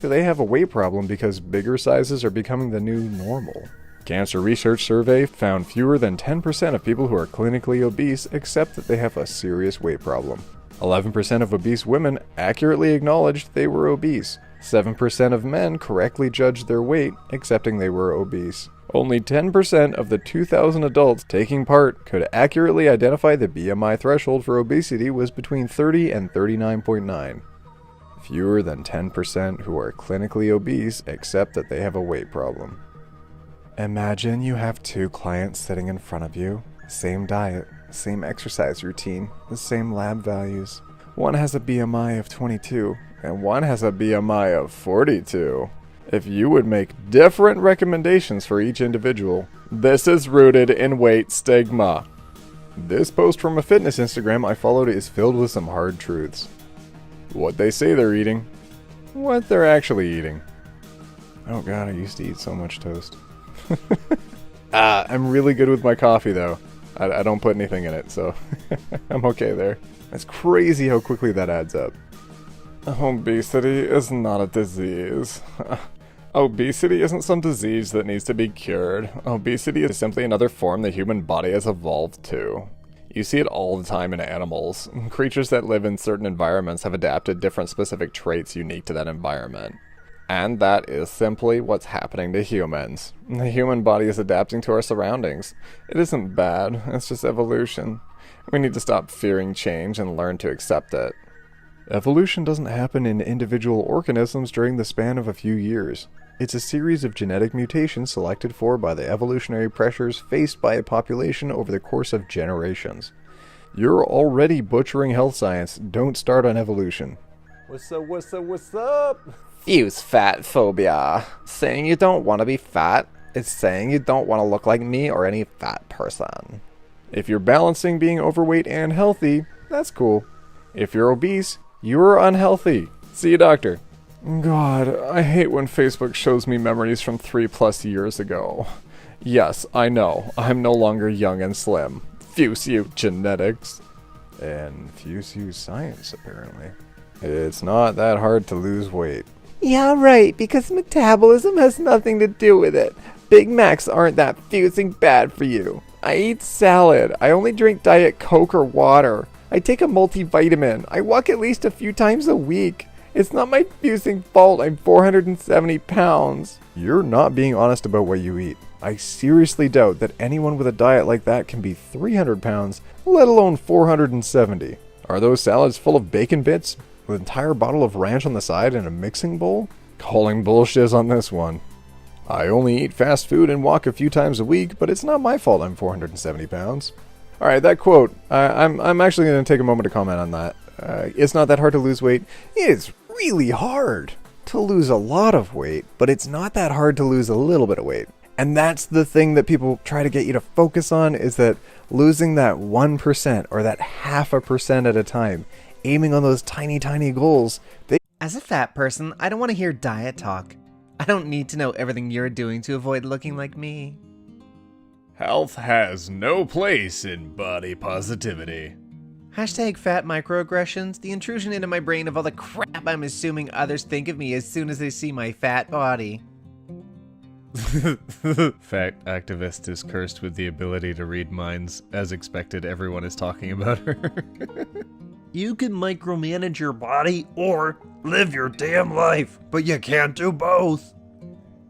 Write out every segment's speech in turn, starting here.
They have a weight problem because bigger sizes are becoming the new normal. Cancer Research Survey found fewer than 10% of people who are clinically obese accept that they have a serious weight problem. 11% of obese women accurately acknowledged they were obese. 7% of men correctly judged their weight, accepting they were obese. Only 10% of the 2,000 adults taking part could accurately identify the BMI threshold for obesity was between 30 and 39.9. Fewer than 10% who are clinically obese accept that they have a weight problem. Imagine you have two clients sitting in front of you, same diet, same exercise routine, the same lab values. One has a BMI of 22, and one has a BMI of 42. If you would make different recommendations for each individual, this is rooted in weight stigma. This post from a fitness Instagram I followed is filled with some hard truths. What they say they're eating, what they're actually eating. Oh god, I used to eat so much toast. I'm really good with my coffee though. I don't put anything in it, so I'm okay there. It's crazy how quickly that adds up. Obesity is not a disease. Obesity isn't some disease that needs to be cured. Obesity is simply another form the human body has evolved to. You see it all the time in animals. Creatures that live in certain environments have adapted different specific traits unique to that environment. And that is simply what's happening to humans. The human body is adapting to our surroundings. It isn't bad, it's just evolution. We need to stop fearing change and learn to accept it. Evolution doesn't happen in individual organisms during the span of a few years. It's a series of genetic mutations selected for by the evolutionary pressures faced by a population over the course of generations. You're already butchering health science, don't start on evolution. What's up? Fuse fat phobia. Saying you don't want to be fat is saying you don't want to look like me or any fat person. If you're balancing being overweight and healthy, that's cool. If you're obese, you're unhealthy. See a doctor. God, I hate when Facebook shows me memories from 3+ years ago. Yes, I know, I'm no longer young and slim. Fuse you, genetics. And fuse you, science, apparently. It's not that hard to lose weight. Yeah, right, because metabolism has nothing to do with it. Big Macs aren't that fusing bad for you. I eat salad. I only drink Diet Coke or water. I take a multivitamin. I walk at least a few times a week. It's not my fusing fault I'm 470 pounds. You're not being honest about what you eat. I seriously doubt that anyone with a diet like that can be 300 pounds, let alone 470. Are those salads full of bacon bits? With an entire bottle of ranch on the side and a mixing bowl? Calling bullshit on this one. I only eat fast food and walk a few times a week, but it's not my fault I'm 470 pounds. Alright, that quote, I'm actually going to take a moment to comment on that. It's not that hard to lose weight. It's really hard to lose a lot of weight, but it's not that hard to lose a little bit of weight. And that's the thing that people try to get you to focus on, is that losing that 1% or that 0.5% at a time, aiming on those tiny goals. As a fat person, I don't want to hear diet talk. I don't need to know everything you're doing to avoid looking like me. Health has no place in body positivity. Hashtag fat microaggressions, the intrusion into my brain of all the crap I'm assuming others think of me as soon as they see my fat body. Fat activist is cursed with the ability to read minds. As expected, everyone is talking about her. You can micromanage your body or live your damn life, but you can't do both.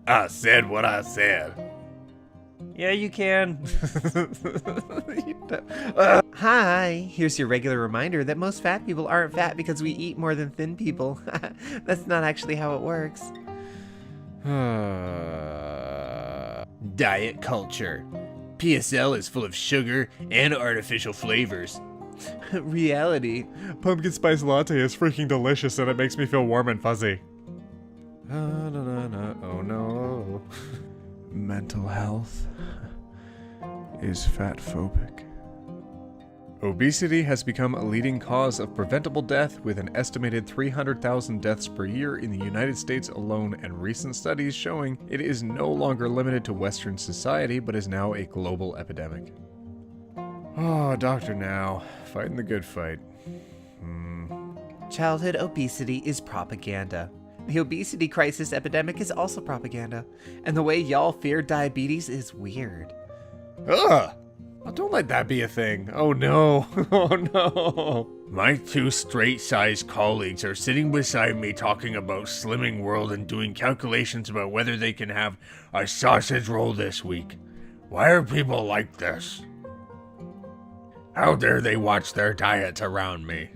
I said what I said. Yeah, you can. Hi, here's your regular reminder that most fat people aren't fat because we eat more than thin people. That's not actually how it works. Diet culture. PSL is full of sugar and artificial flavors. Reality. Pumpkin spice latte is freaking delicious and it makes me feel warm and fuzzy. Oh no. Mental health is fat phobic. Obesity has become a leading cause of preventable death, with an estimated 300,000 deaths per year in the United States alone, and recent studies showing it is no longer limited to Western society, but is now a global epidemic. Oh, Dr. Now, fighting the good fight. Childhood obesity is propaganda. The obesity crisis epidemic is also propaganda, and the way y'all fear diabetes is weird. Ugh! Oh, don't let that be a thing. Oh no. Oh no. My two straight-sized colleagues are sitting beside me talking about Slimming World and doing calculations about whether they can have a sausage roll this week. Why are people like this? How dare they watch their diets around me?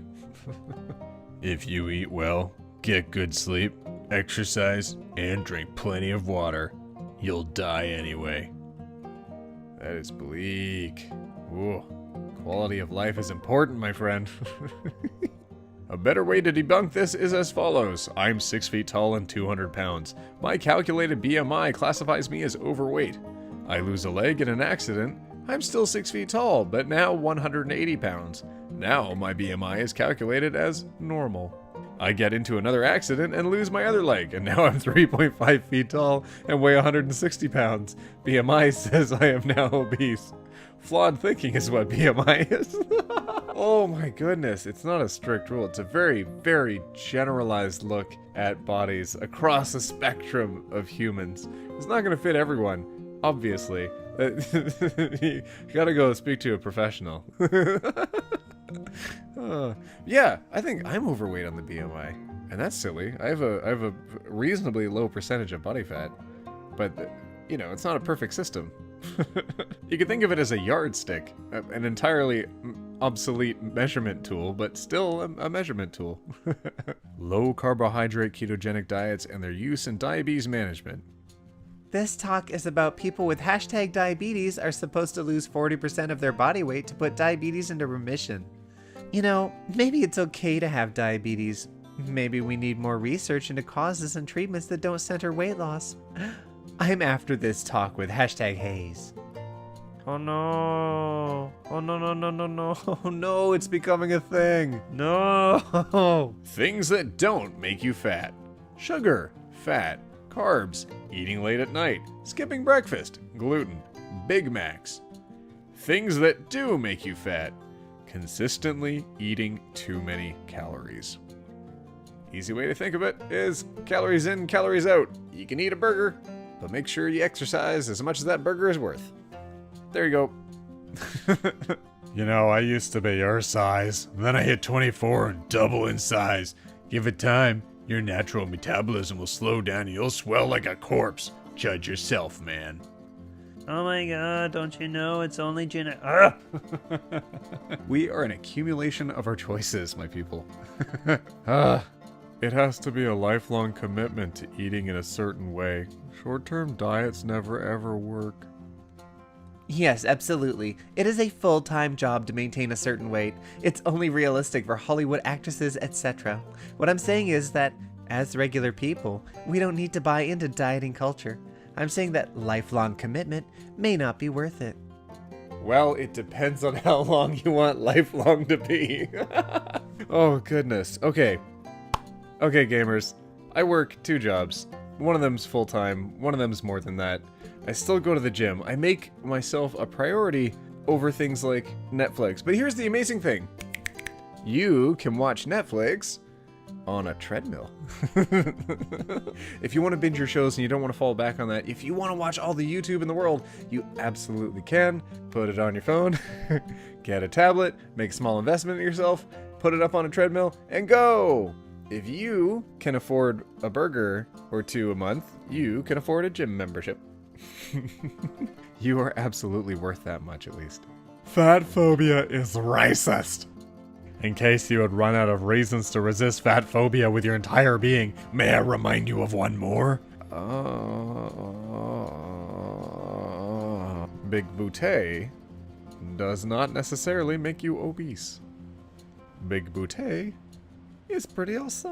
If you eat well, get good sleep, exercise, and drink plenty of water, you'll die anyway. That is bleak. Ooh. Quality of life is important, my friend. A better way to debunk this is as follows. I'm 6 feet tall and 200 pounds. My calculated BMI classifies me as overweight. I lose a leg in an accident. I'm still 6 feet tall, but now 180 pounds. Now my BMI is calculated as normal. I get into another accident and lose my other leg, and now I'm 3.5 feet tall and weigh 160 pounds. BMI says I am now obese. Flawed thinking is what BMI is. Oh my goodness, it's not a strict rule. It's a very, very generalized look at bodies across a spectrum of humans. It's not going to fit everyone, obviously. You gotta go speak to a professional. Yeah, I think I'm overweight on the BMI, and that's silly. I have a reasonably low percentage of body fat, but you know, it's not a perfect system. You can think of it as a yardstick, an entirely obsolete measurement tool, but still a measurement tool. Low carbohydrate ketogenic diets and their use in diabetes management. This talk is about people with hashtag diabetes are supposed to lose 40% of their body weight to put diabetes into remission. You know, maybe it's okay to have diabetes. Maybe we need more research into causes and treatments that don't center weight loss. I'm after this talk with hashtag Haze. Oh no. Oh no, no, no, no, no. Oh no, it's becoming a thing. No. Things that don't make you fat. Sugar, fat, carbs, eating late at night, skipping breakfast, gluten, Big Macs. Things that do make you fat. Consistently eating too many calories. Easy way to think of it is calories in, calories out. You can eat a burger, but make sure you exercise as much as that burger is worth. There you go. You know, I used to be your size. Then I hit 24 and double in size. Give it time. Your natural metabolism will slow down and you'll swell like a corpse. Judge yourself, man. Oh my god, don't you know it's only genetic? We are an accumulation of our choices, my people. It has to be a lifelong commitment to eating in a certain way. Short-term diets never ever work. Yes, absolutely. It is a full-time job to maintain a certain weight. It's only realistic for Hollywood actresses, etc. What I'm saying is that, as regular people, we don't need to buy into dieting culture. I'm saying that lifelong commitment may not be worth it. Well, it depends on how long you want lifelong to be. Oh, goodness. Okay, gamers. I work 2 jobs. One of them's full-time, one of them's more than that. I still go to the gym. I make myself a priority over things like Netflix. But here's the amazing thing. You can watch Netflix on a treadmill. If you want to binge your shows and you don't want to fall back on that, if you want to watch all the YouTube in the world, you absolutely can. Put it on your phone, get a tablet, make a small investment in yourself, put it up on a treadmill, and go! If you can afford a burger or 2 a month, you can afford a gym membership. You are absolutely worth that much, at least. Fat phobia is racist. In case you had run out of reasons to resist fat phobia with your entire being, may I remind you of one more? Big Booty does not necessarily make you obese. Big Booty is pretty awesome.